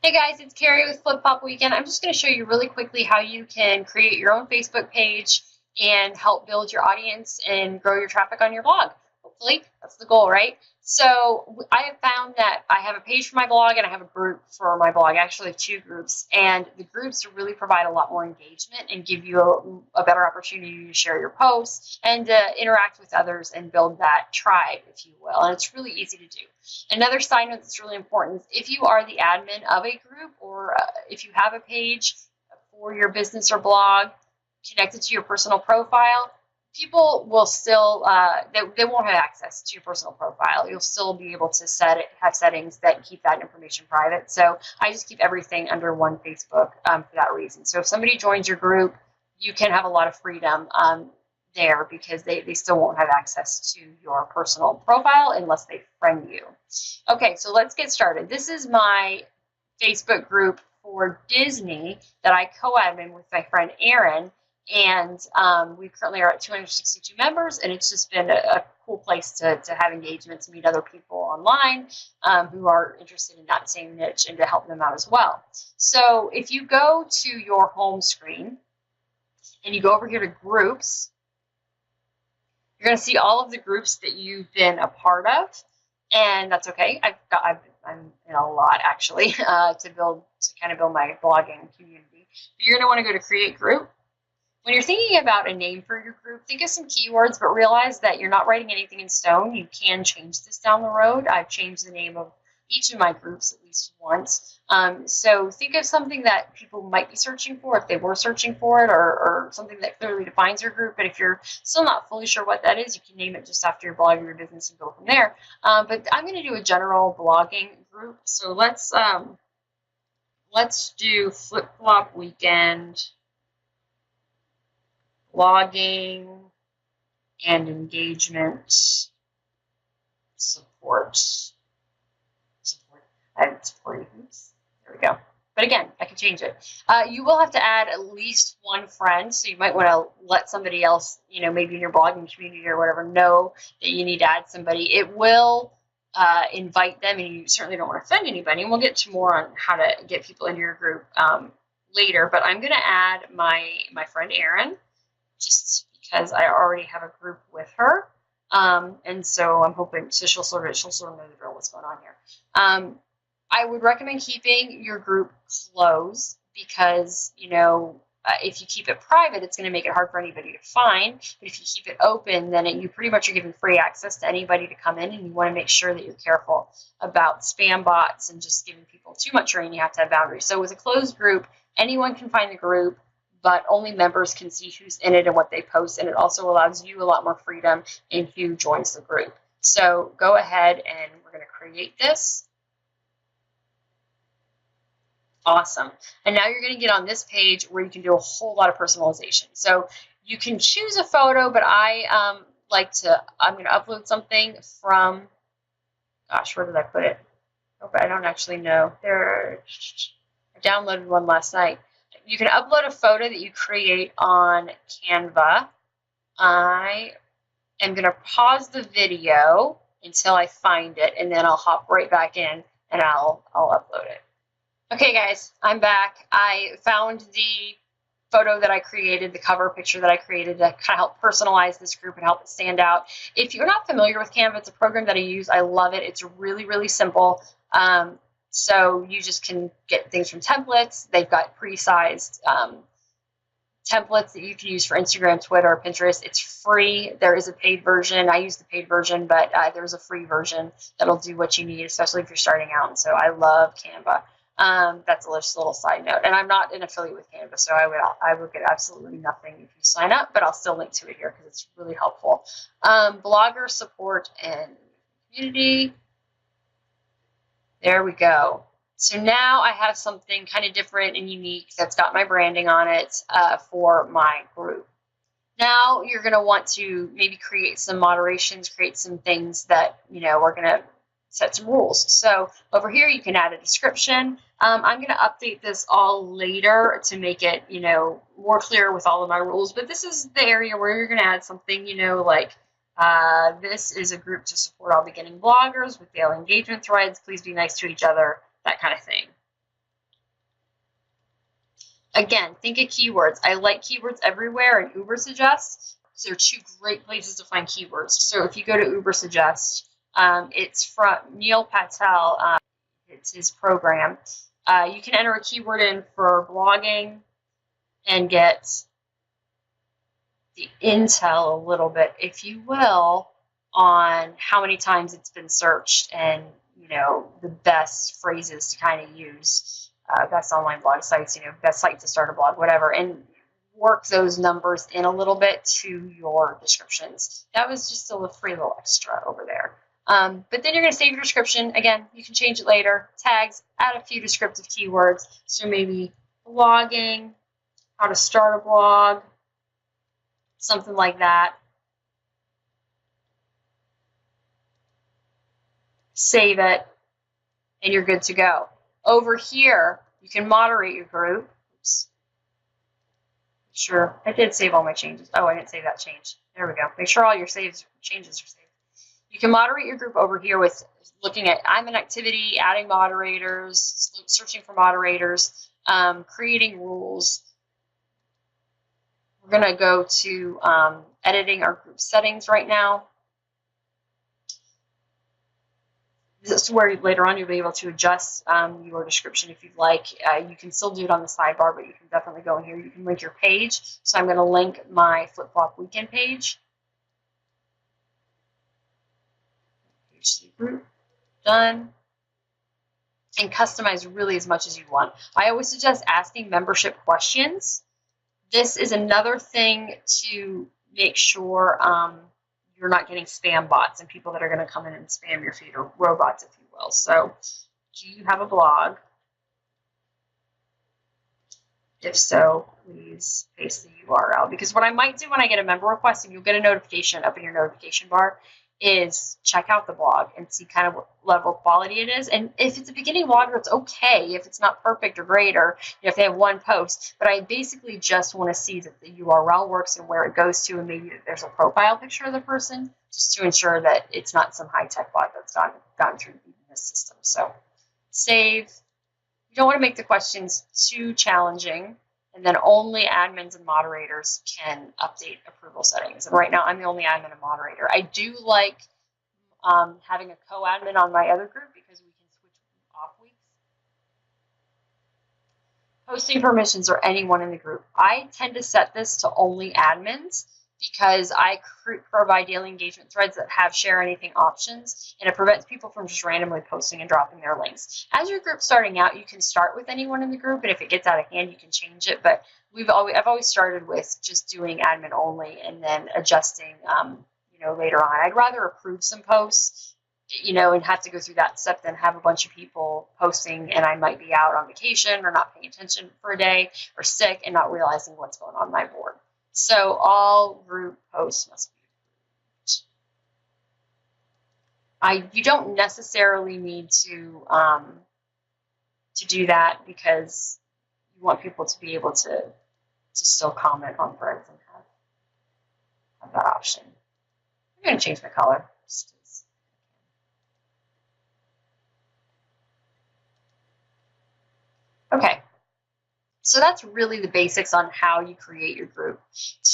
Hey guys, it's Carrie with Flip Flop Weekend. I'm just going to show you really quickly how you can create your own Facebook page and help build your audience and grow your traffic on your blog. Hopefully, that's the goal, right? So I have found that I have a page for my blog and I have a group for my blog. I actually have two groups, and the groups really provide a lot more engagement and give you a better opportunity to share your posts and interact with others and build that tribe, if you will. And it's really easy to do. Another side note that's really important is if you are the admin of a group, or if you have a page for your business or blog connected to your personal profile, people will still they won't have access to your personal profile. You'll still be able to have settings that keep that information private. So I just keep everything under one Facebook for that reason. So if somebody joins your group, you can have a lot of freedom there, because they still won't have access to your personal profile unless they friend you. Okay, so let's get started. This is my Facebook group for Disney that I co-admin with my friend Erin, and we currently are at 262 members, and it's just been a cool place to have engagement, to meet other people online who are interested in that same niche, and to help them out as well. So if you go to your home screen and you go over here to groups, you're going to see all of the groups that you've been a part of, and that's okay. I'm in a lot, actually, to kind of build my blogging community. But you're going to want to go to Create Group. When you're thinking about a name for your group, think of some keywords, but realize that you're not writing anything in stone. You can change this down the road. I've changed the name of each of my groups at least once. So think of something that people might be searching for, if they were searching for it, or something that clearly defines your group. But if you're still not fully sure what that is, you can name it just after your blog or your business and go from there. But I'm going to do a general blogging group. So let's do Flip Flop Weekend blogging and engagement support. I have support groups. There we go. But again, I can change it. You will have to add at least one friend, so you might want to let somebody else, maybe in your blogging community or whatever, know that you need to add somebody. It will invite them, and you certainly don't want to offend anybody. And we'll get to more on how to get people into your group later. But I'm going to add my friend Erin, just because I already have a group with her. And so I'm hoping, so she'll sort of know the drill, what's going on here. I would recommend keeping your group closed, because, if you keep it private, it's going to make it hard for anybody to find. But if you keep it open, then you pretty much are giving free access to anybody to come in, and you want to make sure that you're careful about spam bots and just giving people too much rain. You have to have boundaries. So with a closed group, anyone can find the group, but only members can see who's in it and what they post, and it also allows you a lot more freedom in who joins the group. So go ahead, and we're going to create this. Awesome. And now you're going to get on this page where you can do a whole lot of personalization. So you can choose a photo, but I'm going to upload something from, gosh, where did I put it? Oh, I don't actually know. I downloaded one last night. You can upload a photo that you create on Canva. I am going to pause the video until I find it, and then I'll hop right back in and I'll upload it. Okay, guys, I'm back. I found the photo that I created, the cover picture that I created, to kind of help personalize this group and help it stand out. If you're not familiar with Canva, it's a program that I use. I love it. It's really, really simple. So you just can get things from templates. They've got pre-sized templates that you can use for Instagram, Twitter, or Pinterest. It's free. There is a paid version. I use the paid version, but there's a free version that'll do what you need, especially if you're starting out. And so I love Canva. That's just a little side note. And I'm not an affiliate with Canva, so I would get absolutely nothing if you sign up, but I'll still link to it here because it's really helpful. Blogger support and community. There we go. So now I have something kind of different and unique that's got my branding on it for my group. Now you're going to want to maybe create some moderations, create some things that, we're going to set some rules. So over here, you can add a description. I'm going to update this all later to make it, more clear with all of my rules. But this is the area where you're going to add something, like this is a group to support all beginning bloggers with daily engagement threads. Please be nice to each other, that kind of thing. Again, think of keywords. I like keywords everywhere, and Ubersuggest. So they're two great places to find keywords. So if you go to Ubersuggest, it's from Neil Patel. It's his program. You can enter a keyword in for blogging and get the intel a little bit, if you will, on how many times it's been searched and, you know, the best phrases to kind of use, best online blog sites, you know, best site to start a blog, whatever, and work those numbers in a little bit to your descriptions. That was just a free little extra over there. But then you're going to save your description. Again, you can change it later. Tags, add a few descriptive keywords. So maybe blogging, how to start a blog, something like that. Save it, and you're good to go. Over here, you can moderate your group. Oops. Sure, I did save all my changes. Oh, I didn't save that change. There we go. Make sure all your changes are saved. You can moderate your group over here with looking at I'm an activity, adding moderators, searching for moderators, creating rules. We're going to go to editing our group settings right now. This is where later on you'll be able to adjust your description if you'd like. You can still do it on the sidebar, but you can definitely go in here. You can link your page. So I'm going to link my Flip-Flop Weekend page. Page to the group. Done. And customize really as much as you want. I always suggest asking membership questions. This is another thing to make sure you're not getting spam bots and people that are going to come in and spam your feed, or robots, if you will. So, do you have a blog? If so, please paste the URL. Because what I might do when I get a member request, and you'll get a notification up in your notification bar, is check out the blog and see kind of what level of quality it is. And if it's a beginning blogger, it's okay if it's not perfect or great, or if they have one post. But I basically just want to see that the URL works and where it goes to, and maybe there's a profile picture of the person, just to ensure that it's not some high-tech bot that's gone through this system. So save. You don't want to make the questions too challenging, and then only admins and moderators can update approval settings. And right now, I'm the only admin and moderator. I do like having a co-admin on my other group because we can switch off weeks. Posting permissions or anyone in the group. I tend to set this to only admins because I provide daily engagement threads that have share anything options, and it prevents people from just randomly posting and dropping their links. As your group's starting out, you can start with anyone in the group, and if it gets out of hand, you can change it. But I've always started with just doing admin only, and then adjusting, later on. I'd rather approve some posts, and have to go through that step than have a bunch of people posting, and I might be out on vacation or not paying attention for a day or sick and not realizing what's going on my board. So all group posts must be approved. You don't necessarily need to do that because you want people to be able to still comment on threads and have that option. I'm going to change my color. Okay. So that's really the basics on how you create your group.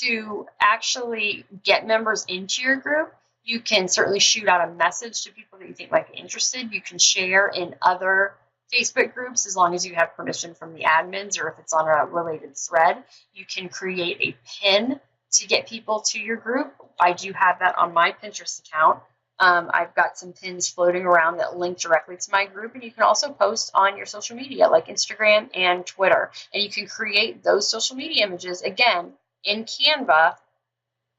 To actually get members into your group, you can certainly shoot out a message to people that you think might be interested. You can share in other Facebook groups as long as you have permission from the admins, or if it's on a related thread. You can create a pin to get people to your group. I do have that on my Pinterest account. I've got some pins floating around that link directly to my group, and you can also post on your social media like Instagram and Twitter, and you can create those social media images again in Canva,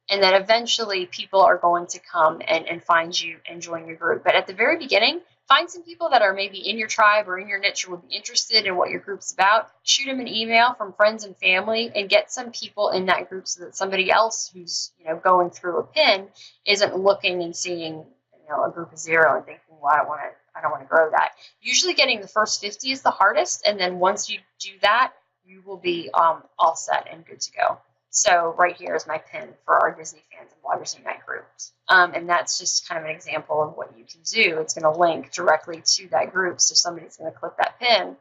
and then eventually people are going to come and find you and join your group. But at the very beginning, find some people that are maybe in your tribe or in your niche or would be interested in what your group's about. Shoot them an email from friends and family and get some people in that group so that somebody else who's going through a pin isn't looking and seeing a group of 0 and thinking, well, I don't want to grow that. Usually getting the first 50 is the hardest, and then once you do that, you will be all set and good to go. So right here is my pin for our Disney Fans and Bloggers Unite group. And that's just kind of an example of what you can do. It's going to link directly to that group, so somebody's going to click that pin and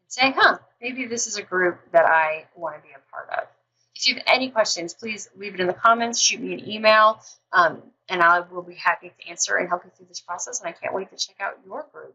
say, maybe this is a group that I want to be a part of. If you have any questions, please leave it in the comments, shoot me an email, and I will be happy to answer and help you through this process. And I can't wait to check out your group.